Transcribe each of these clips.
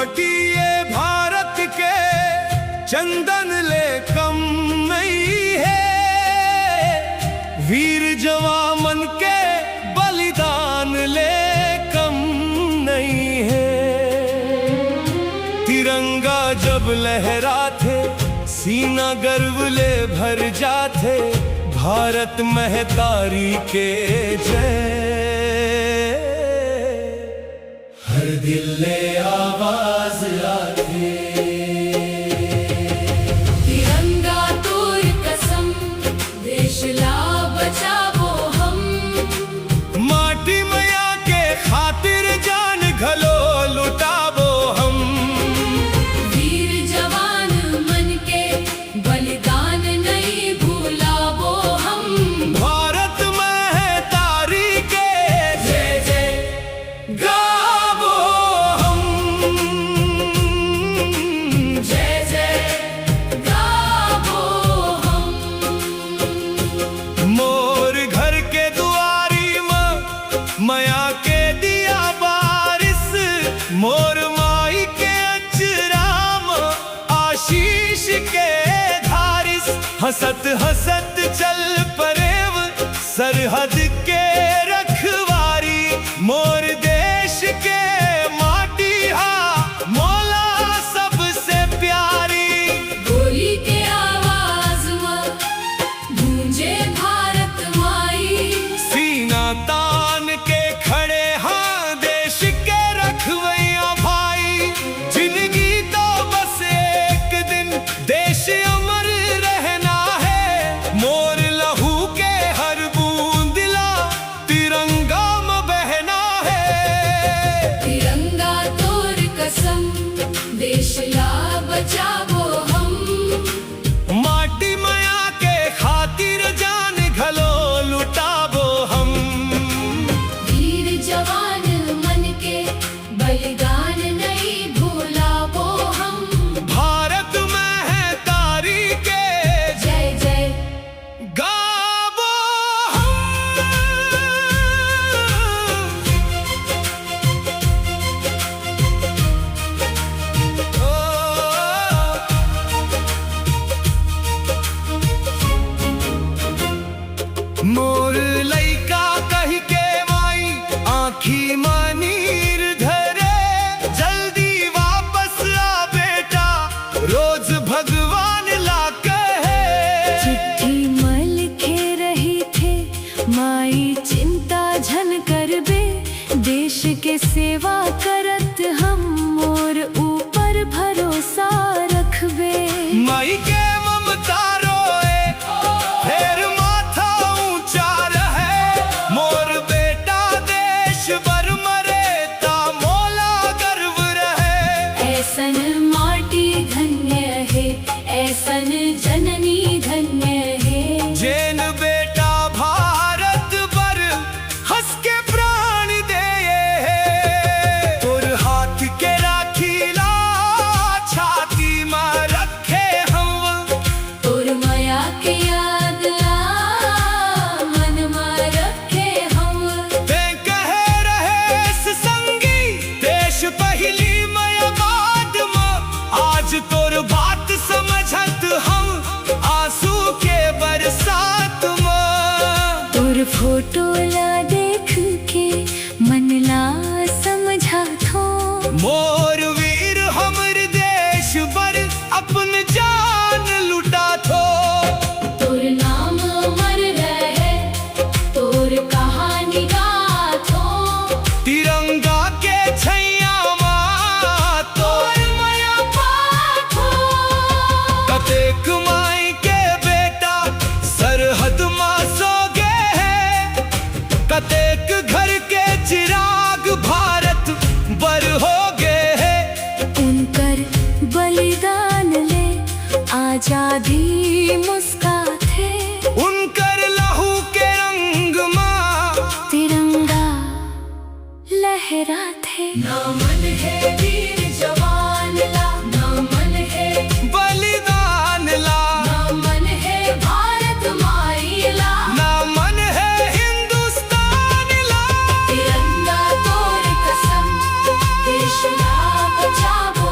माटी ये भारत के चंदन ले कम नहीं है, वीर जवान के बलिदान ले कम नहीं है। तिरंगा जब लहराते सीना गर्व ले भर जाते, भारत महतारी के जय। हर दिल ले आवाज आते, तिरंगा तोर कसम, देश ला बचावो हम। माटी मैया के खातिर जान घलो लुटावो हम। वीर जवान मन के बलिदान नहीं भूलावो हम। भारत महतारी के जय जय गावो हम। जय जय गावो हम। मोर घर के दुआरी में मया के दिया बारिश, मोर माई के अचराम आशीष के धारिश। हसत हसत चल परेव सरहद के रखवारी, मोर देश के माटी हा मोला सबसे प्यारी। गोली के आवाज में गूंजे भारत माई, सीना तान के खड़े हाँ देश के रखवैया भाई। जिंदगी तो बस एक दिन देश अमर रहना है, मोर लहू के हर बूंद ला तिरंगा में बहना है। तिरंगा तोर कसम, देश ला बचावो हम। माटी माया के खातिर जान घलो लुटावो हम। वीर जवान मन के बलिदान नहीं भूलावो हम। भारत महतारी के जय जय गावो हम। मोर लइका कही के माई आँखी मनीर धरे, जल्दी वापस आ बेटा रोज भगवान ला कहे। चिट्ठी मल के रही थे माई चिंता झन करबे, देश के सेवा करत हम और ऊपर भरोसा रखबे। माई के ममता रोए फिर माथा ऊंचा रहे, मोर बेटा देश भर मरे ता मोला गर्व रहे। ऐसन माटी धन्य है, ऐसन जननी धन्य है। जैन बेटा भारत पर हंस के प्राण दे, तोर हाथ के राखीला छाती में रखे हम। तोर माया के याद ला मन में रखे हम। ते कहे रहे संगी देश पहली मया बाद में, आज तोर बात समझत हम आंसू के बरसात में। तोर फोटो ला देख के मन ला समझा थो, मोर वीर हमर देश पर अपन जान लुटा थो। तोर नाम अमर रहे, तोर कहानी गाथो। तिरंगा के छैया माँ तोर माया पाथो। कतेक माई के बेटा सरहद माँ सोगे है, कतेक घर के चिराग भारत बर हो गए है। उनकर बलिदान ले आजादी मुस्काथे, उनकर लहू के रंग माँ तिरंगा लहराथे। नमन है वीर जवान ला, नमन है बलिदान ला, नमन है भारत माई ला। नमन है हिंदुस्तान ला। तिरंगा तोर कसम, देश ला बचावो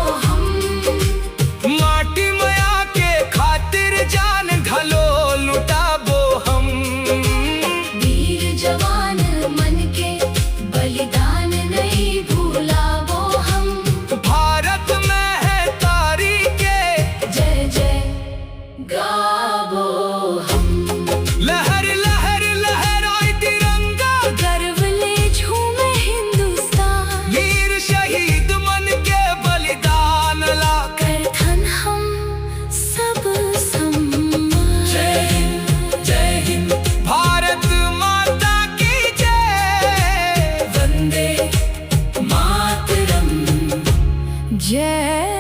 जय